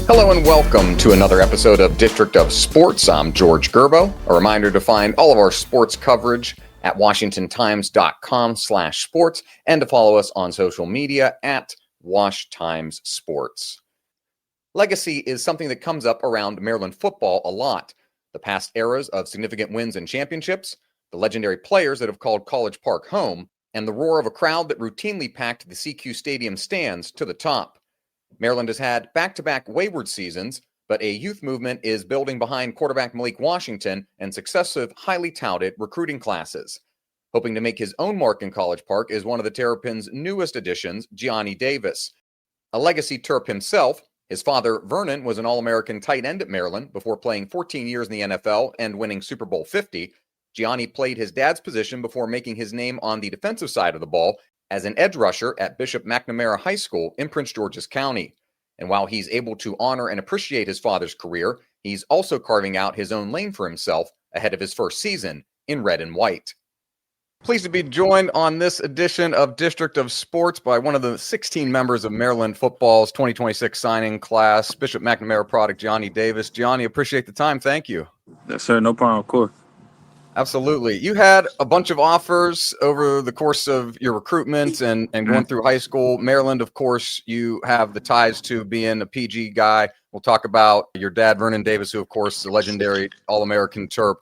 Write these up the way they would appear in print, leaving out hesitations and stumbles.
Hello and welcome to another episode of District of Sports. I'm George Gerbo. A reminder to find all of our sports coverage at washingtontimes.com/sports and to follow us on social media at WashTimesSports. Legacy is something that comes up around Maryland football a lot. The past eras of significant wins and championships, the legendary players that have called College Park home, and the roar of a crowd that routinely packed the CQ Stadium stands to the top. Maryland has had back-to-back wayward seasons, but a youth movement is building behind quarterback Malik Washington and successive, highly touted recruiting classes. Hoping to make his own mark in College Park is one of the Terrapin's newest additions, Jianni Davis. A legacy Terp himself, his father, Vernon, was an All-American tight end at Maryland before playing 14 years in the NFL and winning Super Bowl 50. Jianni played his dad's position before making his name on the defensive side of the ball as an edge rusher at Bishop McNamara High School in Prince George's County. And while he's able to honor and appreciate his father's career, he's also carving out his own lane for himself ahead of his first season in red and white. Pleased to be joined on this edition of District of Sports by one of the 16 members of Maryland football's 2026 signing class, Bishop McNamara product Jianni Davis. Jianni, appreciate the time. Thank you. Yes, sir. No problem, of course. Absolutely. You had a bunch of offers over the course of your recruitment and going through high school. Maryland, of course, you have the ties to being a PG guy. We'll talk about your dad, Vernon Davis, who, of course, is a legendary All-American Terp.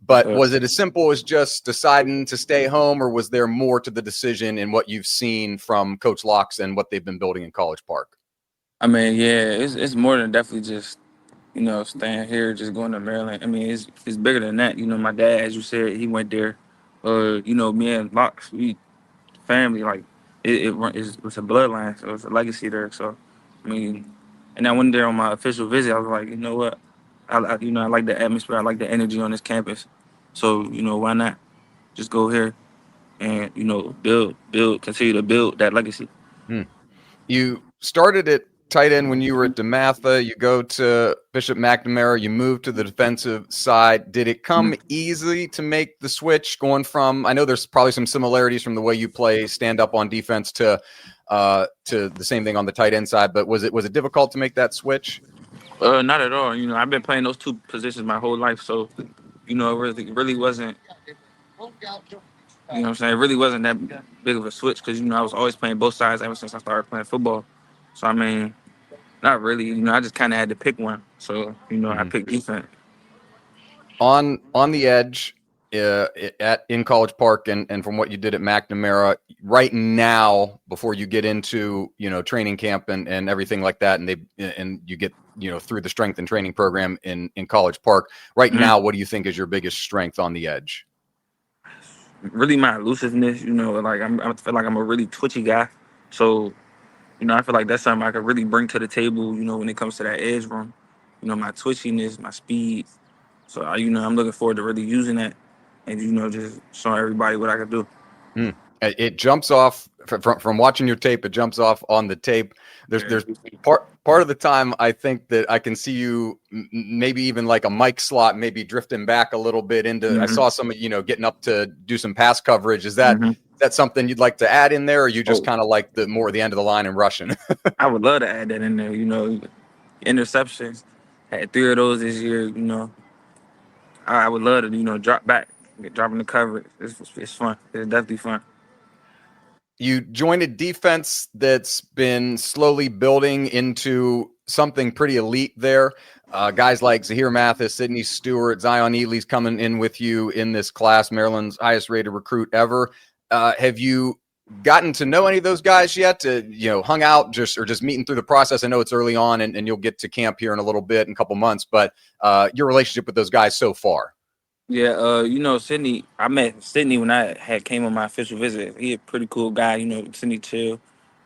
But was it as simple as just deciding to stay home, or was there more to the decision in what you've seen from Coach Locks and what they've been building in College Park? I mean, yeah, it's more than definitely just, staying here, just going to Maryland. I mean, it's bigger than that. My dad, as you said, he went there. Me and Locks, we family, like, it's a bloodline, so it's a legacy there. So, I mean, and I went there on my official visit. I was like, you know what? I like the atmosphere. I like the energy on this campus. So, why not just go here and, continue to build that legacy. You started at tight end when you were at DeMatha. You go to Bishop McNamara. You move to the defensive side. Did it come easy to make the switch going from, I know there's probably some similarities from the way you play stand up on defense to the same thing on the tight end side, but was it difficult to make that switch? Not at all. I've been playing those two positions my whole life, so it really wasn't. It really wasn't that big of a switch because I was always playing both sides ever since I started playing football. So I mean, not really. I just kind of had to pick one. So I picked defense. On the edge in College Park and from what you did at McNamara right now, before you get into training camp and everything like that, and you get through the strength and training program in College Park right now, what do you think is your biggest strength on the edge? Really my elusiveness. I feel like I'm a really twitchy guy. So I feel like that's something I could really bring to the table. When it comes to that edge room, my twitchiness, my speed. So I'm looking forward to really using that and just showing everybody what I can do. It jumps off from watching your tape. It jumps off on the tape. There's part of the time I think that I can see you maybe even like a mic slot, maybe drifting back a little bit into. I saw some getting up to do some pass coverage. Is that something you'd like to add in there, or you just kind of like the end of the line and rushing? I would love to add that in there. Interceptions, had 3 of those this year. I would love to drop back, dropping the coverage. It's fun. It's definitely fun. You joined a defense that's been slowly building into something pretty elite there. Guys like Zahir Mathis, Sidney Stewart, Zion Ely's coming in with you in this class, Maryland's highest rated recruit ever. Have you gotten to know any of those guys yet? Hung out just meeting through the process? I know it's early on and you'll get to camp here in a little bit, in a couple months, but your relationship with those guys so far? Yeah, Sidney, I met Sidney when I came on my official visit. He a pretty cool guy, Sidney chill.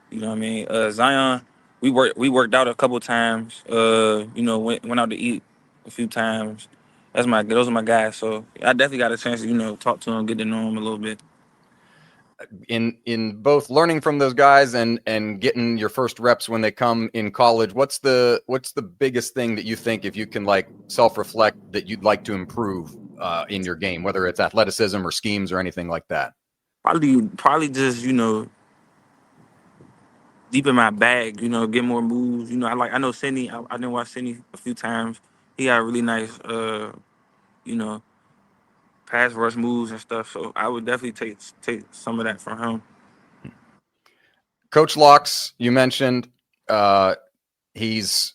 You know what I mean? Zion, we worked out a couple times. Went out to eat a few times. Those are my guys. So I definitely got a chance to talk to him, get to know him a little bit. In both learning from those guys and getting your first reps when they come in college, what's the biggest thing that you think, if you can like self-reflect, that you'd like to improve in your game, whether it's athleticism or schemes or anything like that? Probably just deep in my bag, get more moves. I know Sidney. I didn't watch Sidney a few times. He got really nice, you know, pass rush moves and stuff. So I would definitely take some of that from him. Coach Locks, you mentioned he's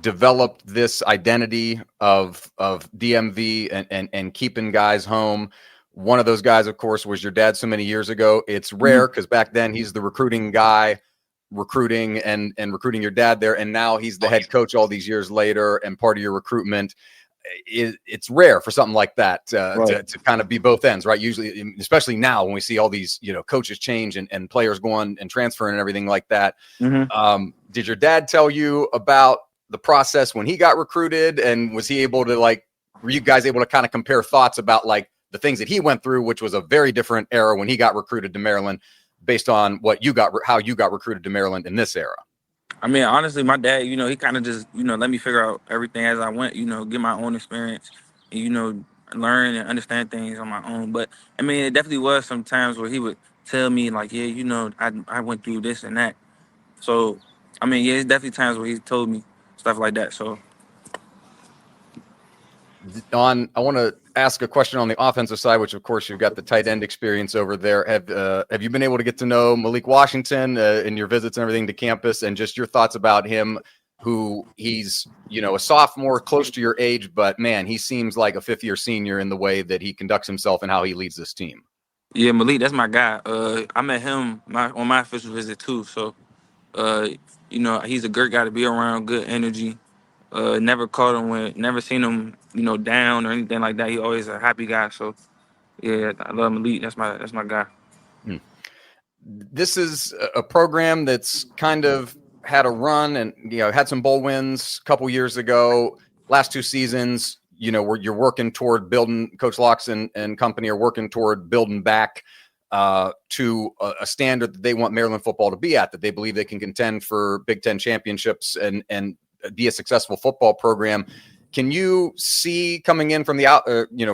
developed this identity of DMV and keeping guys home. One of those guys, of course, was your dad so many years ago. It's rare because back then he's the recruiting guy, recruiting and recruiting your dad there, and now he's the head coach all these years later and part of your recruitment. It's rare for something like that to kind of be both ends, right? Usually, especially now when we see all these, coaches change and players go on and transfer and everything like that. Did your dad tell you about the process when he got recruited, and was he able to were you guys able to kind of compare thoughts about the things that he went through, which was a very different era when he got recruited to Maryland based on how you got recruited to Maryland in this era? I mean, honestly, my dad, he kind of just, let me figure out everything as I went, get my own experience and, learn and understand things on my own. But I mean, it definitely was some times where he would tell me yeah, I went through this and that. So, I mean, yeah, it's definitely times where he told me stuff like that. So, I want to ask a question on the offensive side, which of course you've got the tight end experience over there. Have you been able to get to know Malik Washington in your visits and everything to campus, and just your thoughts about him? Who he's, a sophomore, close to your age, but man, he seems like a fifth-year senior in the way that he conducts himself and how he leads this team. Yeah, Malik, that's my guy. I met him on my official visit too. So, he's a great guy to be around, good energy. Never never seen him, down or anything like that. He always a happy guy. So, yeah, I love Malik. That's my guy. This is a program that's kind of had a run and had some bowl wins a couple years ago. Last two seasons, where you're working toward building. Coach Locks and company are working toward building back to a standard that they want Maryland football to be at. That they believe they can contend for Big Ten championships and be a successful football program. Can you see coming in from the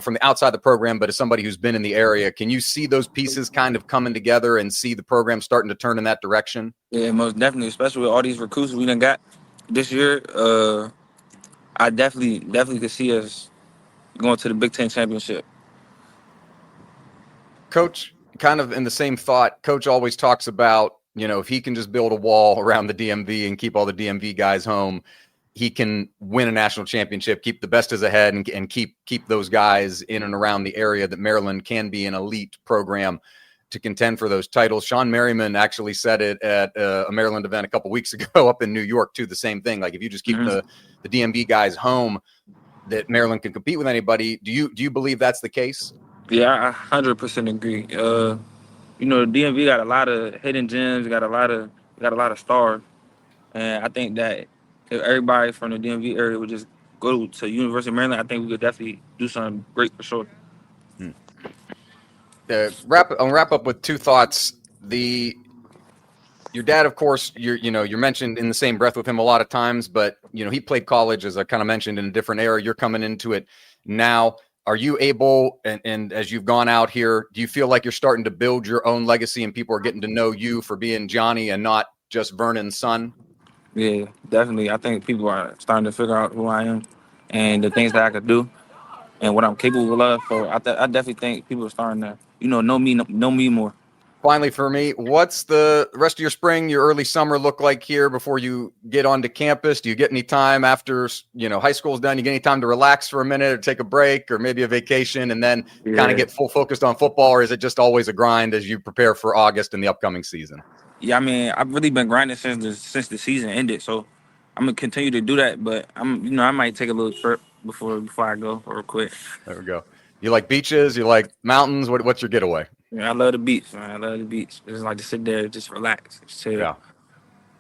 from the outside the program, but as somebody who's been in the area, can you see those pieces kind of coming together and see the program starting to turn in that direction? Yeah, most definitely, especially with all these recruits we done got this year. I definitely could see us going to the Big Ten championship. Coach, kind of in the same thought, Coach always talks about, if he can just build a wall around the DMV and keep all the DMV guys home, he can win a national championship, keep the best as ahead, and keep those guys in and around the area that Maryland can be an elite program to contend for those titles. Sean Merriman actually said it at a Maryland event a couple weeks ago up in New York too, the same thing. If you just keep the DMV guys home, that Maryland can compete with anybody. Do you believe that's the case? Yeah, I 100% agree. The DMV got a lot of hidden gems, got a lot of stars, and I think that if everybody from the DMV area would just go to University of Maryland, I think we could definitely do something great for sure. I'll wrap up with two thoughts. Your dad, of course, you're mentioned in the same breath with him a lot of times, but he played college, as I kind of mentioned, in a different era. You're coming into it now. Are you able, and as you've gone out here, do you feel like you're starting to build your own legacy and people are getting to know you for being Johnny and not just Vernon's son? Yeah, definitely. I think people are starting to figure out who I am and the things that I could do and what I'm capable of. So I definitely think people are starting to, know me more. Finally, for me, what's the rest of your spring, your early summer look like here before you get onto campus? Do you get any time after, high school's done? You get any time to relax for a minute or take a break or maybe a vacation and then kind of get full focused on football? Or is it just always a grind as you prepare for August and the upcoming season? Yeah, I mean, I've really been grinding since the season ended. So I'm going to continue to do that. But I might take a little trip before I go or quit. There we go. You like beaches? You like mountains? What's your getaway? Yeah, I love the beach, man. I love the beach. Just like to sit there, just relax, just chill. Yeah.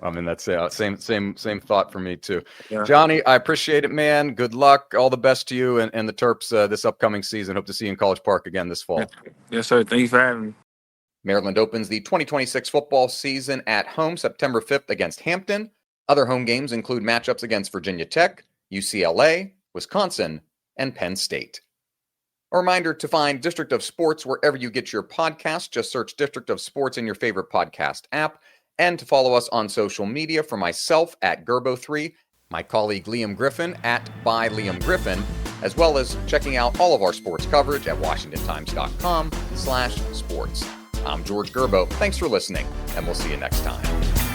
I mean, that's same thought for me too. Yeah. Johnny, I appreciate it, man. Good luck. All the best to you and the Terps this upcoming season. Hope to see you in College Park again this fall. Yes, sir. Thank you for having me. Maryland opens the 2026 football season at home September 5th against Hampton. Other home games include matchups against Virginia Tech, UCLA, Wisconsin, and Penn State. A reminder to find District of Sports wherever you get your podcasts. Just search District of Sports in your favorite podcast app. and to follow us on social media for myself at Gerbo3, my colleague Liam Griffin at @ByLiamGriffin, as well as checking out all of our sports coverage at WashingtonTimes.com/sports. I'm George Gerbo. Thanks for listening, and we'll see you next time.